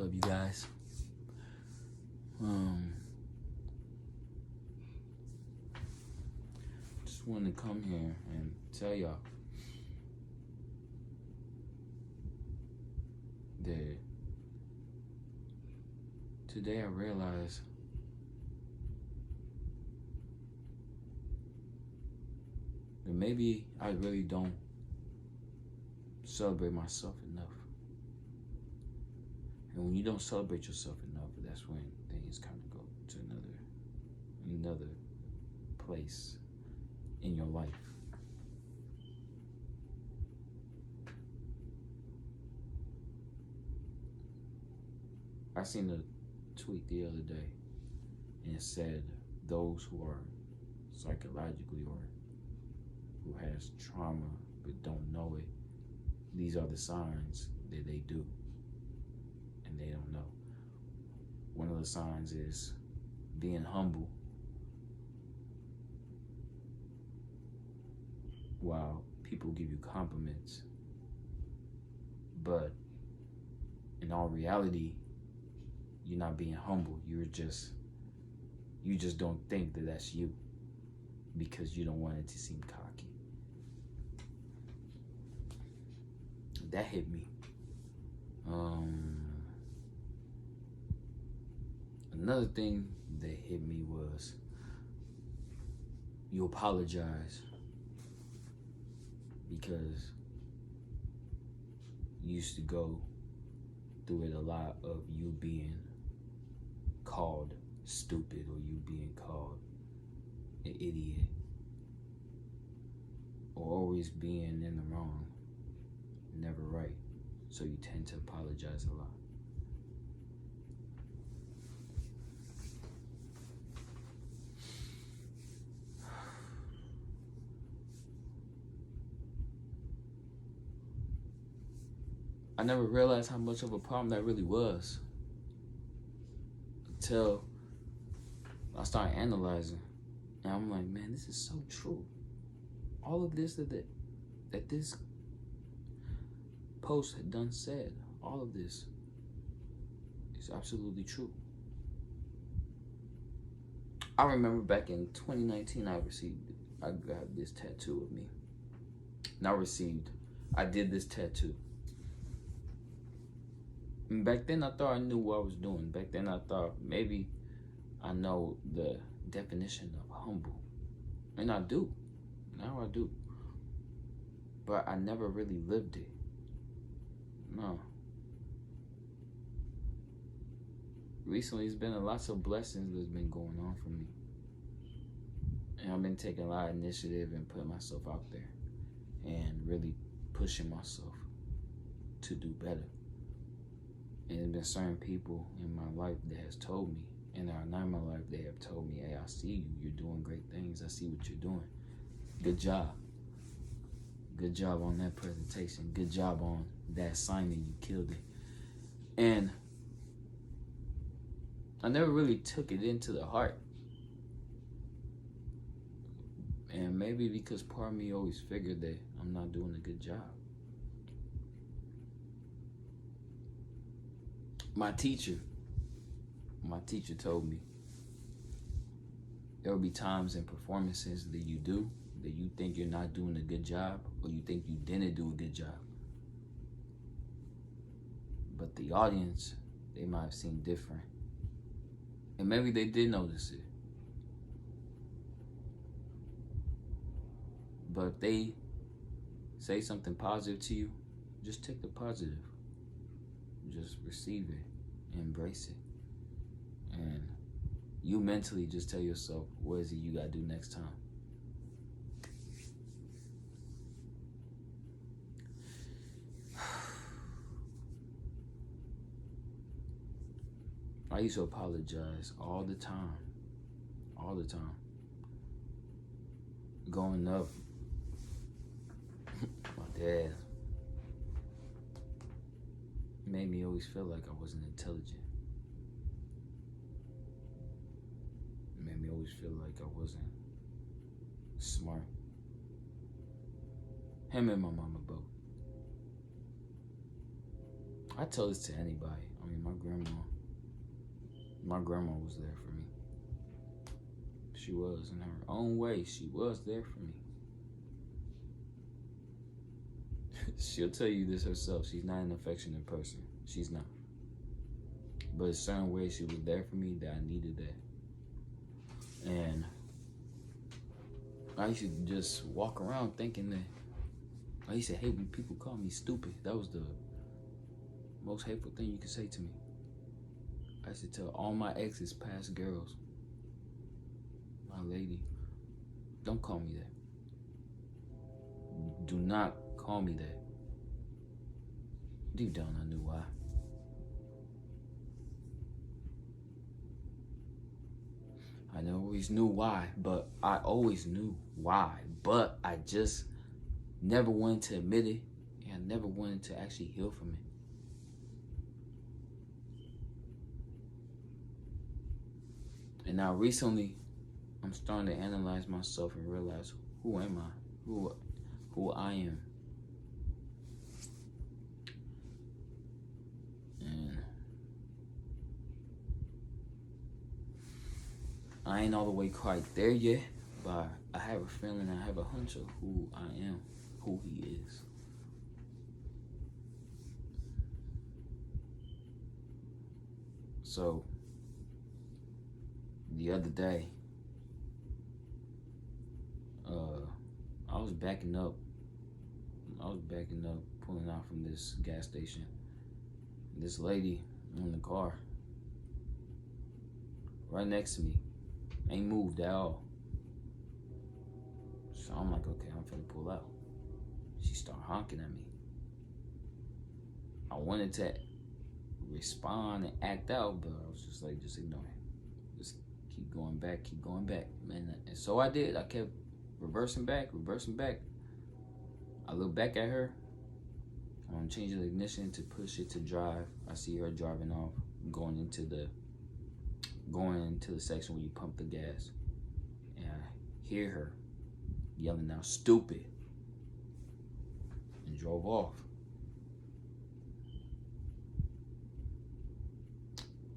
up, you guys? Just wanted to come here and tell y'all that today I realized that maybe I really don't celebrate myself enough. And when you don't celebrate yourself enough, that's when things kind of go to another place in your life. I seen a tweet the other day, and it said those who are psychologically or who has trauma but don't know it, these are the signs that they do and they don't know. One of the signs is being humble while people give you compliments, but in all reality, you're not being humble. You just don't think that that's you because you don't want it to seem cocky. That hit me. Another thing that hit me was you apologize because you used to go through it a lot of you being called stupid or you being called an idiot or always being in the wrong, never right. So you tend to apologize a lot. I never realized how much of a problem that really was until I started analyzing. And I'm like, man, this is so true. All of this that this post had done said, all of this is absolutely true. I remember back in 2019, I got this tattoo of me. I did this tattoo. And back then I thought I knew what I was doing. Back then I thought maybe I know the definition of humble. And I do. Now I do. But I never really lived it. No. Recently it's been lots of blessings that's been going on for me. And I've been taking a lot of initiative and putting myself out there and really pushing myself to do better. And there's been certain people in my life that has told me, and are not in my life, they have told me, hey, I see you. You're doing great things. I see what you're doing. Good job. Good job on that presentation. Good job on that assignment. You killed it. And I never really took it into the heart. And maybe because part of me always figured that I'm not doing a good job. My teacher told me there will be times in performances that you do that you think you're not doing a good job or you think you didn't do a good job. But the audience, they might have seen different. And maybe they did notice it. But if they say something positive to you, just take the positive. Just receive it, embrace it. And you mentally just tell yourself, what is it you gotta do next time? I used to apologize all the time. Growing up, my dad made me always feel like I wasn't intelligent. It made me always feel like I wasn't smart. Him and my mama both. I tell this to anybody. I mean, my grandma. My grandma was there for me. She was, in her own way, she was there for me. She'll tell you this herself. She's not an affectionate person. She's not. But in certain ways, she was there for me that I needed that. And I used to just walk around thinking that, I used to hate when people call me stupid. That was the most hateful thing you could say to me. I used to tell all my exes, past girls, my lady, don't call me that. Do not call me that. Deep down, I knew why. I always knew why, but I always knew why. But I just never wanted to admit it, and I never wanted to actually heal from it. And now recently, I'm starting to analyze myself and realize, who am I? Who I am. And I ain't all the way quite there yet, but I have a feeling, I have a hunch of who I am, who he is. So, the other day, I was backing up, pulling out from this gas station. This lady in the car, right next to me, ain't moved at all. So I'm like, okay, I'm finna pull out. She started honking at me. I wanted to respond and act out, but I was just like, just ignore it. Just keep going back. And so I did. I kept reversing back. I look back at her. I'm changing the ignition to push it to drive. I see her driving off, going into the section where you pump the gas. And I hear her yelling out, "Stupid," and drove off.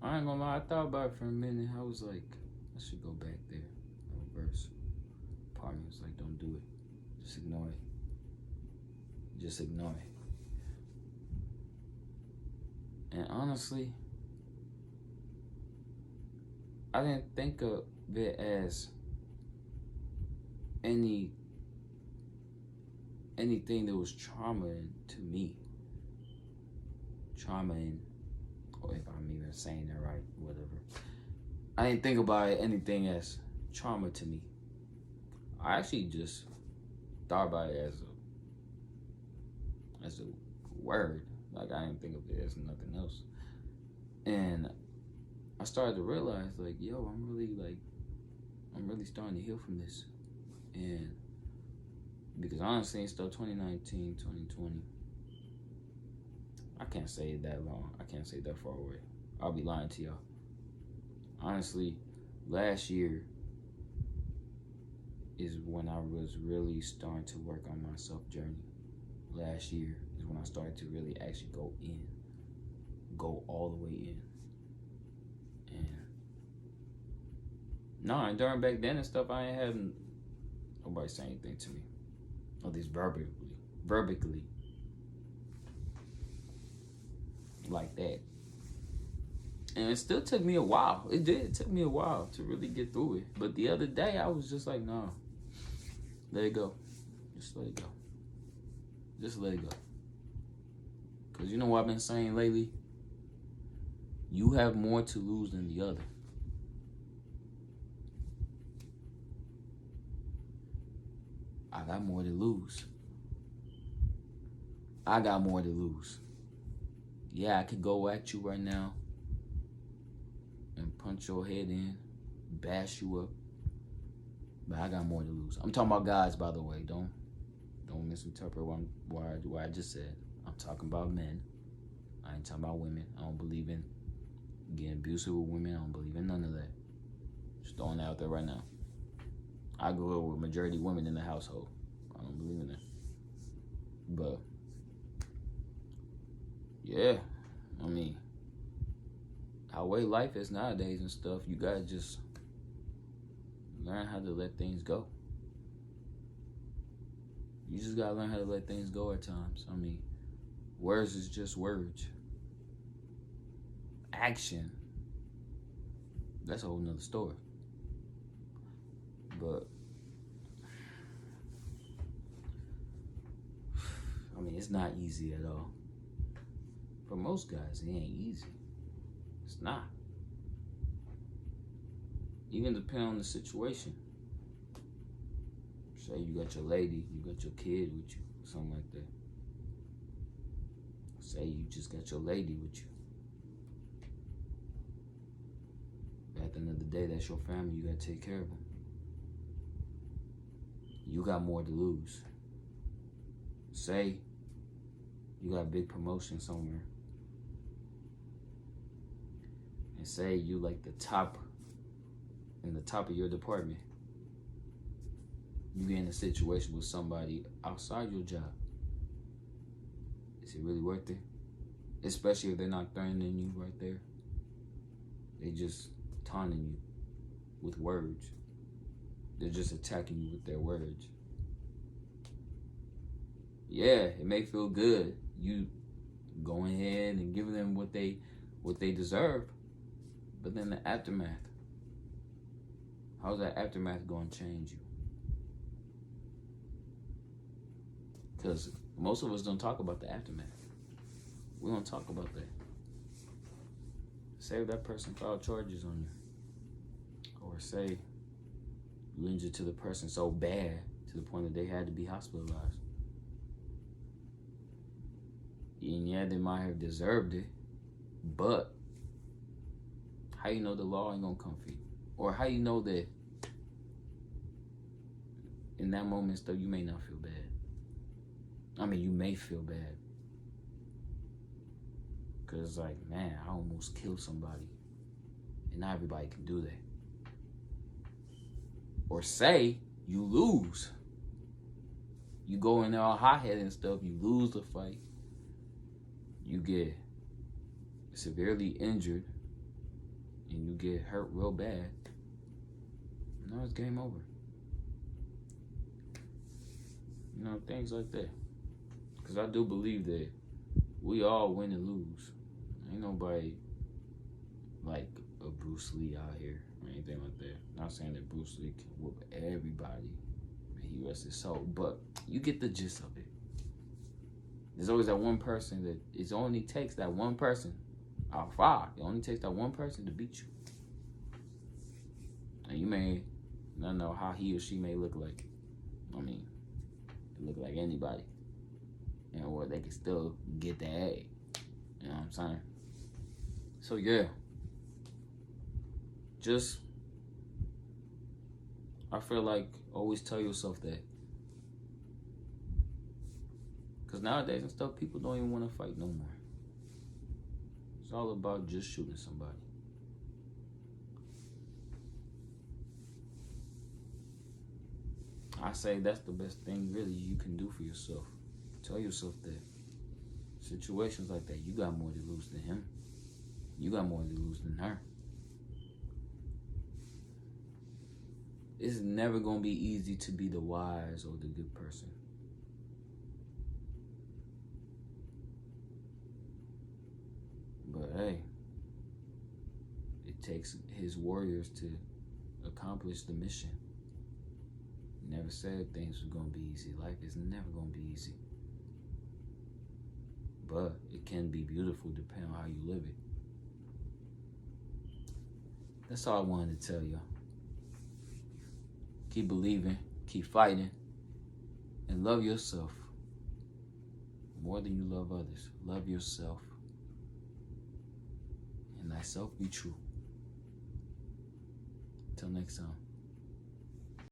I ain't gonna lie, I thought about it for a minute. I was like, I should go back there, reverse. Part of me was like, don't do it. Just ignore it. And honestly, I didn't think of it as anything that was trauma to me. Or if I'm even saying that right, whatever. I didn't think about anything as trauma to me. I actually just thought about it as a word. Like, I didn't think of it as nothing else. And I started to realize, like, yo, I'm really starting to heal from this. And because honestly, it's still 2019, 2020. I can't say it that long. I can't say it that far away. I'll be lying to y'all. Honestly, last year is when I was really starting to work on my self-journey. Last year is when I started to really actually go all the way in. And during back then and stuff, I ain't had nobody say anything to me. At least verbally. Like that. And it still took me a while. It did. It took me a while to really get through it. But the other day, I was just like, nah, let it go. Just let it go. Because you know what I've been saying lately? You have more to lose than the other. I got more to lose. Yeah, I could go at you right now and punch your head in, bash you up, but I got more to lose. I'm talking about guys, by the way. Don't misinterpret what I just said. I'm talking about men. I ain't talking about women. I don't believe in getting abusive with women. I don't believe in none of that. Just throwing that out there right now. I grew up with majority women in the household. I don't believe in that. But yeah, I mean, how way life is nowadays and stuff, you gotta just learn how to let things go. You just gotta learn how to let things go at times. I mean, words is just words. Action, that's a whole nother story. But I mean, it's not easy at all. For most guys, it ain't easy. It's not. Even depending on the situation. Say you got your lady, you got your kid with you, something like that. Say you just got your lady with you. At the end of the day, that's your family. You gotta take care of them. You got more to lose. Say you got a big promotion somewhere, and say you like the top in the top of your department. You get in a situation with somebody outside your job. Is it really worth it? Especially if they're not threatening you right there. They just taunting you with words. They're just attacking you with their words. Yeah, it may feel good, you going ahead and giving them what they deserve, but then the aftermath. How's that aftermath going to change you? Because most of us don't talk about the aftermath. We don't talk about that. Say if that person filed charges on you, or say you injured to the person so bad to the point that they had to be hospitalized. And yeah, they might have deserved it, but how you know the law ain't gonna come for you? Or how you know that in that moment stuff you may not feel bad? I mean, you may feel bad. Cause it's like, man, I almost killed somebody. And not everybody can do that. Or say you lose. You go in there all hot-headed and stuff, you lose the fight. You get severely injured and you get hurt real bad. Now it's game over. You know, things like that. Because I do believe that we all win and lose. Ain't nobody like a Bruce Lee out here or anything like that. Not saying that Bruce Lee can whoop everybody. He rests his soul. But you get the gist of it. There's always that one person that it only takes that one person out of 5. It only takes that one person to beat you. And you may not know how he or she may look like. I mean, they look like anybody. And or they can still get the A. You know what I'm saying? So yeah. Just, I feel like always tell yourself that. Because nowadays and stuff, people don't even want to fight no more. It's all about just shooting somebody. I say that's the best thing really you can do for yourself. Tell yourself that situations like that, you got more to lose than him. You got more to lose than her. It's never going to be easy to be the wise or the good person. But hey, it takes his warriors to accomplish the mission. Never said things were going to be easy. Life is never going to be easy. But it can be beautiful depending on how you live it. That's all I wanted to tell y'all. Keep believing, keep fighting, and love yourself more than you love others. Love yourself, and thyself be true. Until next time.